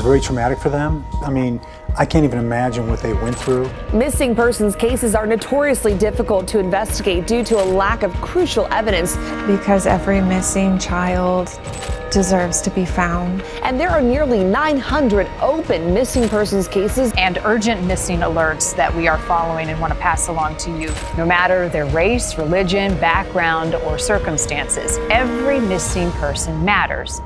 very traumatic for them. I mean, I can't even imagine what they went through. Missing persons cases are notoriously difficult to investigate due to a lack of crucial evidence. Because every missing child deserves to be found. And there are nearly 900 open missing persons cases and urgent missing alerts that we are following and want to pass along to you. No matter their race, religion, background, or circumstances, every missing person matters.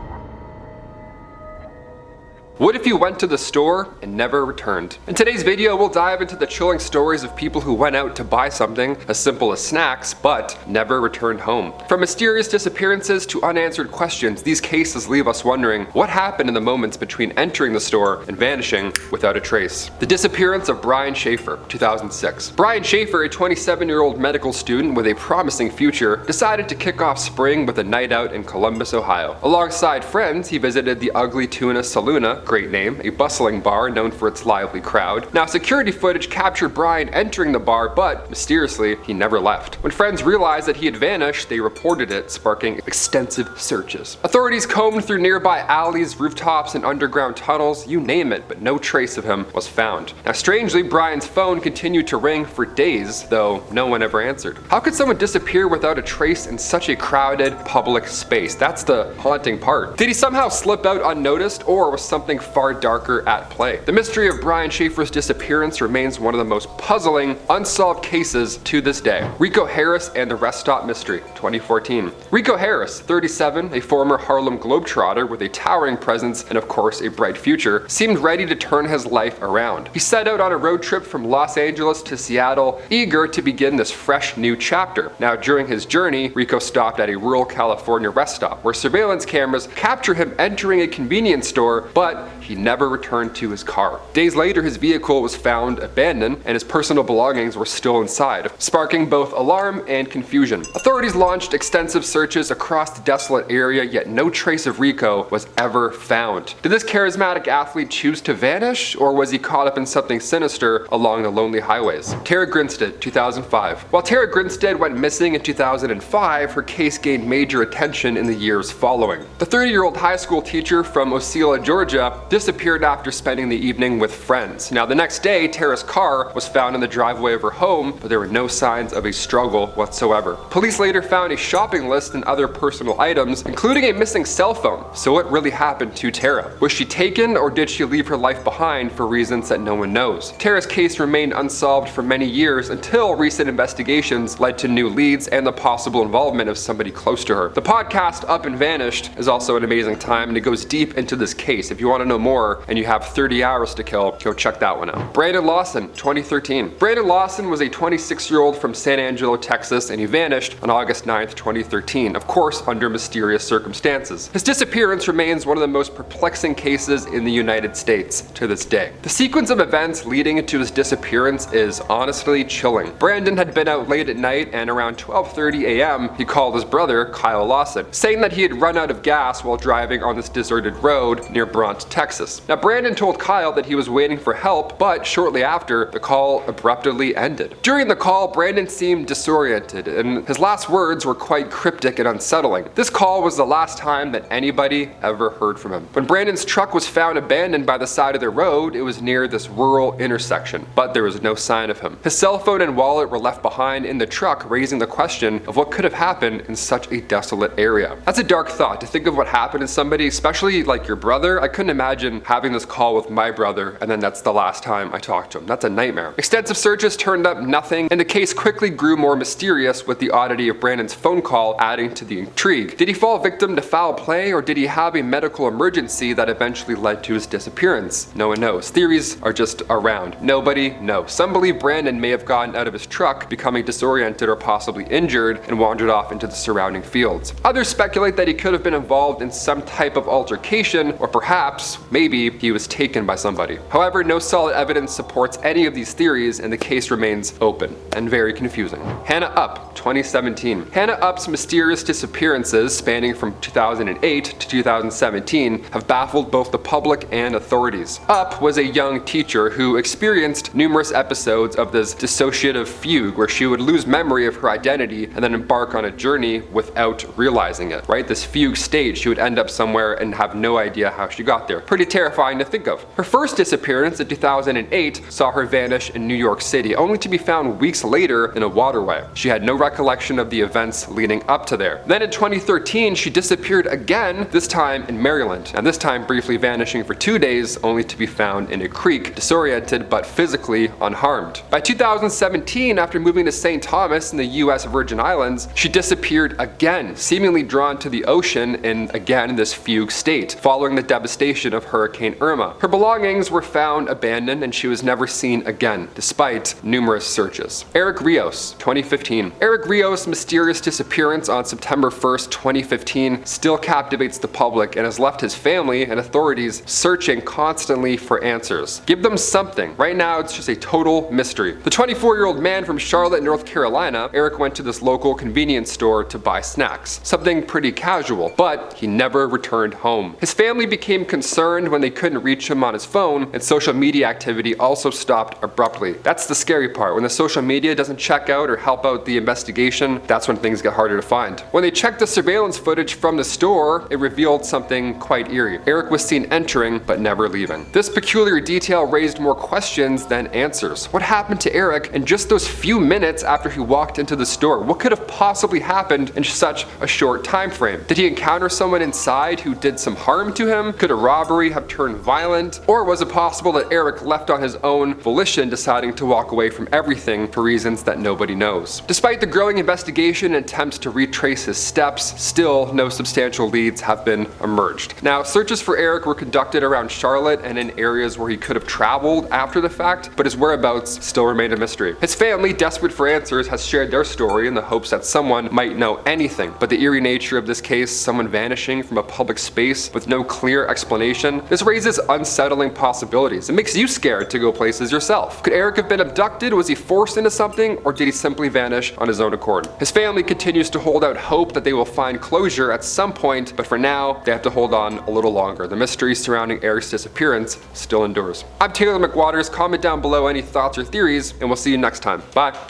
What if you went to the store and never returned? In today's video, we'll dive into the chilling stories of people who went out to buy something as simple as snacks, but never returned home. From mysterious disappearances to unanswered questions, these cases leave us wondering what happened in the moments between entering the store and vanishing without a trace. The disappearance of Brian Shaffer, 2006. Brian Shaffer, a 27-year-old medical student with a promising future, decided to kick off spring with a night out in Columbus, Ohio. Alongside friends, he visited the Ugly Tuna Saloona, great name, a bustling bar known for its lively crowd. Now, security footage captured Brian entering the bar, but mysteriously, he never left. When friends realized that he had vanished, they reported it, sparking extensive searches. Authorities combed through nearby alleys, rooftops, and underground tunnels, you name it, but no trace of him was found. Now, strangely, Brian's phone continued to ring for days, though no one ever answered. How could someone disappear without a trace in such a crowded public space? That's the haunting part. Did he somehow slip out unnoticed, or was something far darker at play? The mystery of Brian Shaffer's disappearance remains one of the most puzzling, unsolved cases to this day. Rico Harris and the Rest Stop Mystery, 2014. Rico Harris, 37, a former Harlem Globetrotter with a towering presence and of course a bright future, seemed ready to turn his life around. He set out on a road trip from Los Angeles to Seattle, eager to begin this fresh new chapter. Now, during his journey, Rico stopped at a rural California rest stop where surveillance cameras capture him entering a convenience store, but he never returned to his car. Days later, his vehicle was found abandoned and his personal belongings were still inside, sparking both alarm and confusion. Authorities launched extensive searches across the desolate area, yet no trace of Rico was ever found. Did this charismatic athlete choose to vanish, or was he caught up in something sinister along the lonely highways? Tara Grinstead, 2005. While Tara Grinstead went missing in 2005, her case gained major attention in the years following. The 30-year-old high school teacher from Osceola, Georgia, disappeared after spending the evening with friends. Now, the next day, Tara's car was found in the driveway of her home, but there were no signs of a struggle whatsoever. Police later found a shopping list and other personal items, including a missing cell phone. So what really happened to Tara? Was she taken, or did she leave her life behind for reasons that no one knows? Tara's case remained unsolved for many years until recent investigations led to new leads and the possible involvement of somebody close to her. The podcast Up and Vanished is also an amazing time, and it goes deep into this case. If you want to know more and you have 30 hours to kill, go check that one out. Brandon Lawson, 2013. Brandon Lawson was a 26-year-old from San Angelo, Texas, and he vanished on August 9th, 2013, of course under mysterious circumstances. His disappearance remains one of the most perplexing cases in the United States to this day. The sequence of events leading into his disappearance is honestly chilling. Brandon had been out late at night, and around 12:30 a.m. he called his brother, Kyle Lawson, saying that he had run out of gas while driving on this deserted road near Bront, Texas. Now, Brandon told Kyle that he was waiting for help, but shortly after, the call abruptly ended. During the call, Brandon seemed disoriented, and his last words were quite cryptic and unsettling. This call was the last time that anybody ever heard from him. When Brandon's truck was found abandoned by the side of the road, it was near this rural intersection, but there was no sign of him. His cell phone and wallet were left behind in the truck, raising the question of what could have happened in such a desolate area. That's a dark thought, to think of what happened to somebody, especially like your brother. I couldn't imagine having this call with my brother and then that's the last time I talked to him. That's a nightmare. Extensive searches turned up nothing, and the case quickly grew more mysterious, with the oddity of Brandon's phone call adding to the intrigue. Did he fall victim to foul play, or did he have a medical emergency that eventually led to his disappearance? No one knows. Theories are just around. Nobody knows. Some believe Brandon may have gotten out of his truck, becoming disoriented or possibly injured, and wandered off into the surrounding fields. Others speculate that he could have been involved in some type of altercation, or perhaps, maybe, he was taken by somebody. However, no solid evidence supports any of these theories, and the case remains open and very confusing. Hannah Upp, 2017. Hannah Upp's mysterious disappearances, spanning from 2008 to 2017, have baffled both the public and authorities. Upp was a young teacher who experienced numerous episodes of this dissociative fugue, where she would lose memory of her identity and then embark on a journey without realizing it, right? This fugue state, she would end up somewhere and have no idea how she got there. Pretty terrifying to think of. Her first disappearance in 2008 saw her vanish in New York City, only to be found weeks later in a waterway. She had no recollection of the events leading up to there. Then in 2013, she disappeared again, this time in Maryland, and this time briefly vanishing for 2 days, only to be found in a creek, disoriented but physically unharmed. By 2017, after moving to St. Thomas in the US Virgin Islands, she disappeared again, seemingly drawn to the ocean in, again, this fugue state, following the devastation of Hurricane Irma. Her belongings were found abandoned and she was never seen again, despite numerous searches. Eric Rios, 2015. Eric Rios' mysterious disappearance on September 1st, 2015 still captivates the public and has left his family and authorities searching constantly for answers. Give them something. Right now, it's just a total mystery. The 24-year-old man from Charlotte, North Carolina, Eric went to this local convenience store to buy snacks. Something pretty casual, but he never returned home. His family became concerned when they couldn't reach him on his phone, and social media activity also stopped abruptly. That's the scary part. When the social media doesn't check out or help out the investigation, that's when things get harder to find. When they checked the surveillance footage from the store, it revealed something quite eerie. Eric was seen entering, but never leaving. This peculiar detail raised more questions than answers. What happened to Eric in just those few minutes after he walked into the store? What could have possibly happened in such a short time frame? Did he encounter someone inside who did some harm to him? Could a robbery have turned violent? Or was it possible that Eric left on his own volition, deciding to walk away from everything for reasons that nobody knows? Despite the growing investigation and attempts to retrace his steps, still no substantial leads have been emerged. Now, searches for Eric were conducted around Charlotte and in areas where he could have traveled after the fact, but his whereabouts still remain a mystery. His family, desperate for answers, has shared their story in the hopes that someone might know anything, but the eerie nature of this case, someone vanishing from a public space with no clear explanation, this raises unsettling possibilities. It makes you scared to go places yourself. Could Eric have been abducted? Was he forced into something, or did he simply vanish on his own accord? His family continues to hold out hope that they will find closure at some point, but for now, they have to hold on a little longer. The mystery surrounding Eric's disappearance still endures. I'm Taylor McWaters. Comment down below any thoughts or theories, and we'll see you next time. Bye.